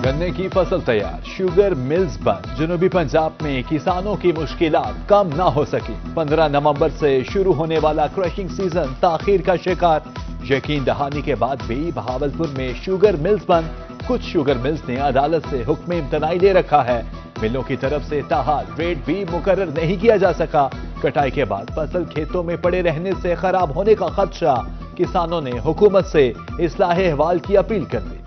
गन्ने की फसल तैयार, शुगर मिल्स बंद। जनूबी पंजाब में किसानों की मुश्किलात कम ना हो सकी। 15 नवंबर से शुरू होने वाला क्रशिंग सीजन ताखीर का शिकार। यकीन दहानी के बाद भी बहावलपुर में शुगर मिल्स बंद। कुछ शुगर मिल्स ने अदालत से हुक्म इम्तनाई ले रखा है। मिलों की तरफ से ताहाल रेट भी मुकर्रर नहीं किया जा सका। कटाई के बाद फसल खेतों में पड़े रहने से खराब होने का खदशा। किसानों ने हुकूमत से इस्लाह अहवाल की अपील कर दी।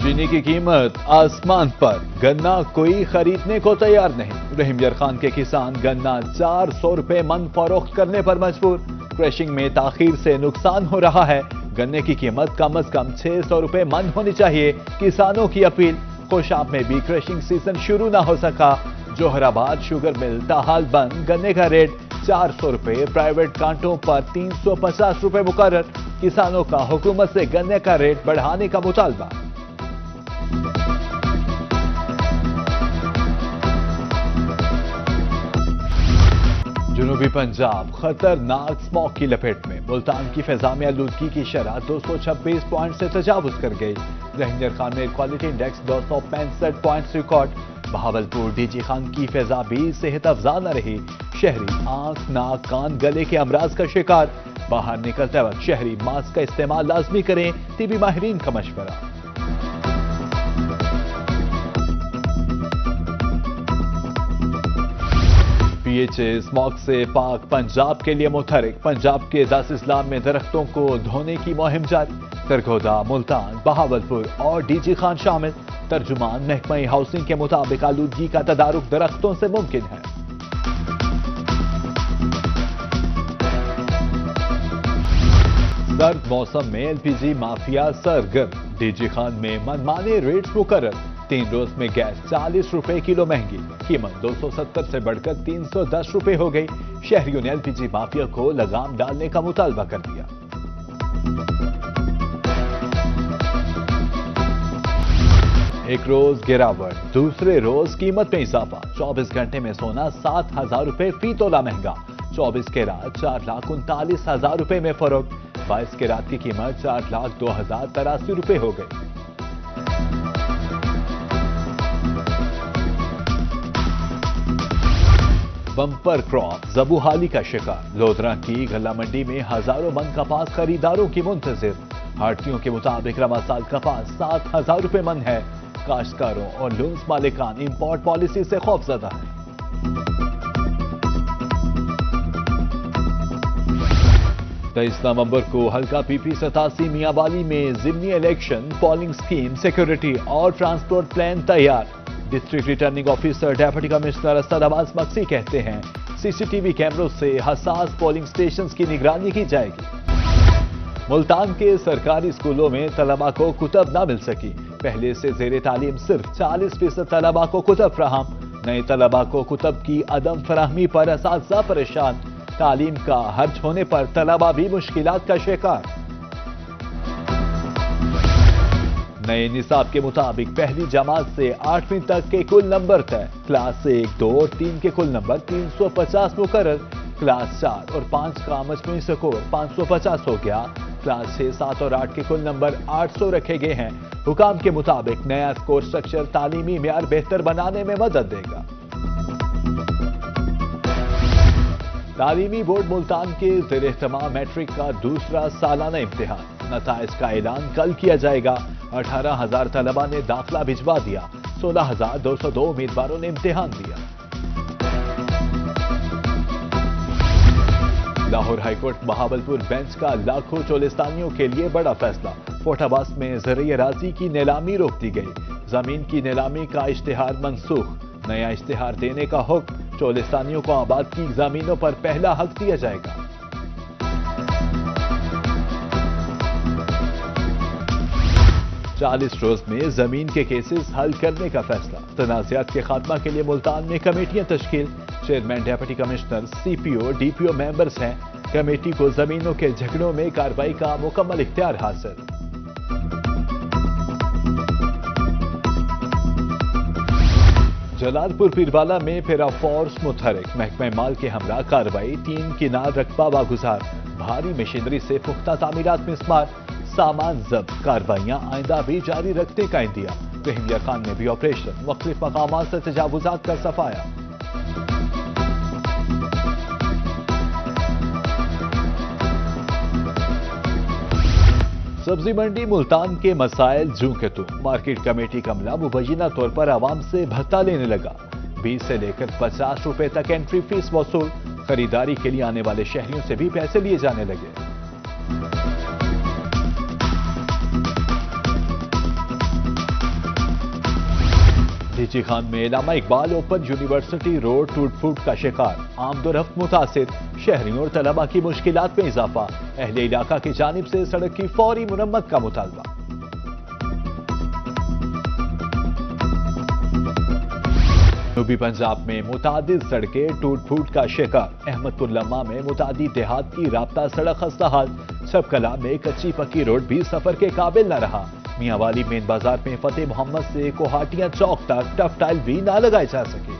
चीनी की कीमत आसमान पर, गन्ना कोई खरीदने को तैयार नहीं। रहीमयार खान के किसान गन्ना 400 रुपए मन फरोख्त करने पर मजबूर। क्रशिंग में ताखीर से नुकसान हो रहा है। गन्ने की कीमत कम से कम 600 रुपए मन होनी चाहिए। किसानों की अपील। खुशाब में भी क्रशिंग सीजन शुरू ना हो सका। जोहराबाद शुगर मिल ताहाल बंद। गन्ने का रेट 400 रुपए, प्राइवेट कांटों पर 350 रुपए मुकर्रर। किसानों का हुकूमत से गन्ने का रेट बढ़ाने का मुतालबा। जनूबी पंजाब खतरनाक स्मॉग की लपेट में। मुल्तान की फिजा में आलूदगी की शरह 226 पॉइंट से तजावुज कर गई। रहीमयार खान में quality index 265 point record. Bahawalpur DG Khan की फिजा भी सेहत अफजा न रही। शहरी आंख, नाक, कान, गले के अमराज का शिकार। बाहर निकलते वक्त शहरी मास्क का इस्तेमाल लाजमी करें। टीबी माहिरीन का मशवरा। पीएचए स्मॉग से पाक पंजाब के लिए मुतहरिक। पंजाब के 10 अजला में दरख्तों को धोने की मुहिम जारी। सरगोदा, मुल्तान, बहावलपुर और डीजी खान शामिल। तर्जुमान महकमा हाउसिंग के मुताबिक आलूदगी का तदारुक दरख्तों से मुमकिन है। सर्द मौसम में एलपीजी माफिया सरगर्म। डीजी खान में मनमाने रेट्स मुकर्रर। 3 रोज में गैस 40 रुपए किलो महंगी। कीमत 270 से बढ़कर 310 रुपए हो गई। शहरियों ने एलपीजी माफिया को लगाम डालने का मुतालबा कर दिया। एक रोज गिरावट, दूसरे रोज कीमत में इजाफा। 24 घंटे में सोना 7,000 रुपए फी तोला महंगा। 24 के रात 4,39,000 रुपए में फरोख्त। 22 के रात की कीमत 4,02,083 रुपए हो गई। बम्पर क्रॉप जबूहाली का शिकार। लोधरा की गल्ला मंडी में हजारों मन कपास खरीदारों की मुंतजिर। हाटियों के मुताबिक रवा साल कपास 7,000 रुपए मन है। काश्तकारों और लून्स मालिकान इंपोर्ट पॉलिसी से खौफजदा है। 23 नवंबर को हल्का पीपी 87 मियांवाली में जिमनी इलेक्शन पोलिंग स्कीम, सिक्योरिटी और ट्रांसपोर्ट प्लान तैयार। District returning officer deputy commissioner Asad Abbas Maksi कहते हैं सीसीटीवी कैमरों से हसास पोलिंग स्टेशंस की निगरानी की जाएगी। मुल्तान के सरकारी स्कूलों में तलबा को कुतब ना मिल सकी। पहले से जेर तालीम सिर्फ 40% तलबा को कुतब फराहम। नए तलबा को कुतब की अदम फराहमी पर असातिज़ा परेशान। तालीम का हर्ज होने पर तलबा भी मुश्किलात का शिकार। नए निसाब के मुताबिक पहली जमात से 8वीं तक के कुल नंबर तय। क्लास 1, 2 और 3 के कुल नंबर 350 मुकर्रर। क्लास 4 और 5 का मजमूई स्कोर 550 हो गया। क्लास 6, 7 और 8 के कुल नंबर 800 रखे गए हैं। हुकाम के मुताबिक नया स्कोर स्ट्रक्चर तालीमी मेयार बेहतर बनाने में मदद देगा। तालीमी बोर्ड मुल्तान के ज़ेर-ए-इह्तिमाम मैट्रिक का दूसरा सालाना इम्तिहान। नताइज का ऐलान कल किया जाएगा। 18,000 तलबा ने दाखिला भिजवा दिया। 16,202 उम्मीदवारों ने इम्तिहान दिया। लाहौर हाईकोर्ट बहावलपुर बेंच का लाखों चोलिस्तानियों के लिए बड़ा फैसला। फोटाबास में ज़रई अराज़ी की नीलामी रोक दी गई। जमीन की नीलामी का इश्तिहार मनसूख। नया इश्तिहार देने का हुक्म। चोलिस्तानियों को आबाद की जमीनों पर पहला हक दिया जाएगा। चालीस रोज में जमीन के केसेस हल करने का फैसला। तनाज़ात के खात्मा के लिए मुल्तान में कमेटियां तश्कील। Chairman deputy commissioner, CPO, DPO members हैं। कमेटी को जमीनों के झगड़ों में कार्रवाई का मुकम्मल इख्तियार हासिल। जलालपुर पीरवाला में पैरा फोर्स मुतहरिक, महकमा माल के हमरा कार्रवाई, 3 किनार रकबा वागुजार, भारी मशीनरी से पुख्ता तामीरात में इस्तेमाल, सामान जब्त, कार्रवाइयां आइंदा भी जारी रखने का इंदिया। रहीमिया खान में भी ऑपरेशन, मुख्तलिफ मकामात से तजावुजात का सफाया। सब्जी मंडी मुल्तान के मसाइल जूं के तू, मार्केट कमेटी का अमला मुबैना तौर पर आवाम से भत्ता लेने लगा। 20 से लेकर 50 रुपए तक एंट्री फीस वसूल, खरीदारी के लिए आने वाले शहरियों से भी पैसे लिए जाने लगे। डीजी खान में इलामा इकबाल ओपन यूनिवर्सिटी रोड टूट फूट का शिकार, आमदोरफ्त मुतासिर, शहरियों और तलबा की मुश्किलात में इजाफा, अहले इलाका की जानिब से सड़क की फौरी मुरम्मत का मुतालबा। जनूबी पंजाब में मुतादिद सड़कें टूट फूट का शिकार, अहमदपुर लम्मा में मुतादिद देहात की राब्ता सड़क खस्ता हाल, सबकला में कच्ची पक्की रोड भी सफर के काबिल न रहा। मियांवाली मेन बाजार में फतेह मोहम्मद से कोहाटियां चौक तक टफ टाइल भी ना लगाए जा सके।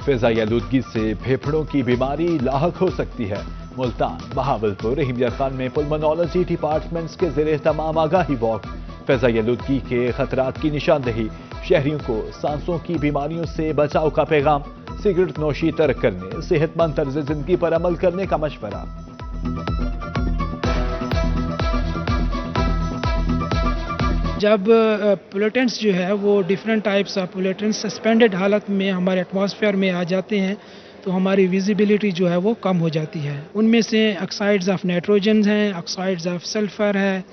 फिजाई आलूदगी से फेफड़ों की बीमारी लाहक हो सकती है। मुल्तान, बहावलपुर, रहीमिया खान में पुलमोनोलॉजी डिपार्टमेंट्स के ज़रिए तमाम आगाही वॉक, फिजाई आलूदगी के खतरात की निशानदेही, शहरियों को सांसों की बीमारियों से बचाव का पैगाम, सिगरेट नोशी तर्क करने, सेहतमंद तर्ज जिंदगी पर अमल करने का मशवरा। जब पोल्यूटेंट्स जो है वो different types of pollutants suspended हालत में हमारे एटमॉस्फेयर में आ जाते हैं तो हमारी विजिबिलिटी जो है वो कम हो जाती है। उनमें से ऑक्साइड्स ऑफ नाइट्रोजन हैं, ऑक्साइड्स ऑफ सल्फर है,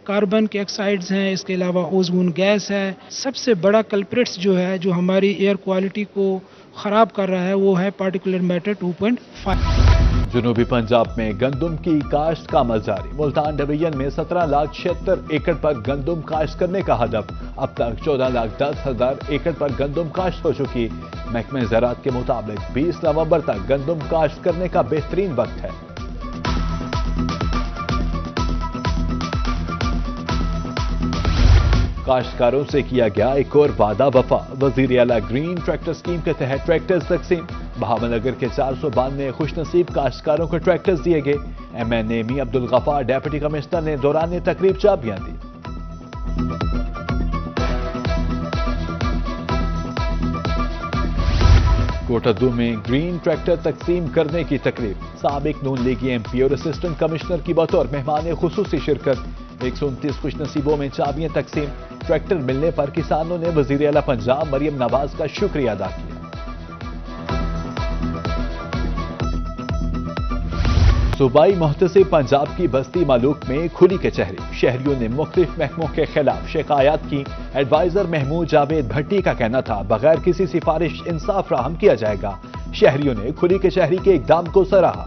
कार्बन के ऑक्साइड्स हैं, इसके अलावा ओजोन गैस है। सबसे बड़ा कल्प्रिट्स जो है जो हमारी एयर क्वालिटी को ख़राब कर रहा है वो है पार्टिकुलर मैटर 2.5। जनूबी पंजाब में गंदम की काश्त का अमल जारी, मुल्तान डिवीजन में 17,76,000 एकड़ पर गंदम काश्त करने का हदफ, अब तक 14,10,000 एकड़ पर गंदम काश्त हो चुकी। महकमे ज़राअत के मुताबिक 20 नवंबर तक गंदम काश्त करने का बेहतरीन वक्त है। काश्तकारों से किया गया एक और वादा वफा, वजीर आला ग्रीन ट्रैक्टर स्कीम के तहत ट्रैक्टर्स तकसीम, बहावलनगर के 492 खुशनसीब काश्तकारों को ट्रैक्टर्स दिए गए। MNA मी अब्दुल गफार डिप्टी कमिश्नर ने दौरान तकरीब चाबियां दी। कोटद्दू में ग्रीन ट्रैक्टर तकसीम करने की तकरीब, साबिक नून लीगी MP और असिस्टेंट कमिश्नर की बतौर मेहमान खुसूसी शिरकत। 129 खुशनसीबों में चाबियां तकसीम, ट्रैक्टर मिलने पर किसानों ने वजीर आला पंजाब मरियम नवाज का शुक्रिया अदा किया। सूबाई मुहतसिब पंजाब की बस्ती मालूक में खुली कचहरी, शहरियों ने मुख्तलिफ महकमों के खिलाफ शिकायत की। एडवाइजर महमूद जावेद भट्टी का कहना था बगैर किसी सिफारिश इंसाफ फराहम किया जाएगा। शहरियों ने खुली कचहरी के इकदाम को सराहा।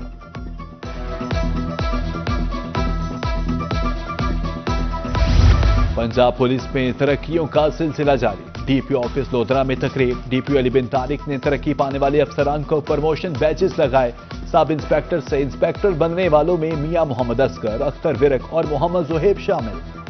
पंजाब पुलिस में तरक्कियों का सिलसिला जारी, DPO ऑफिस लोधरा में तकरीब, DPO अली बिन तारिक ने तरक्की पाने वाले अफसरान को प्रमोशन बैचेस लगाए। सब इंस्पेक्टर से इंस्पेक्टर बनने वालों में मियां मोहम्मद असगर, अख्तर विरक और मोहम्मद जुहेब शामिल।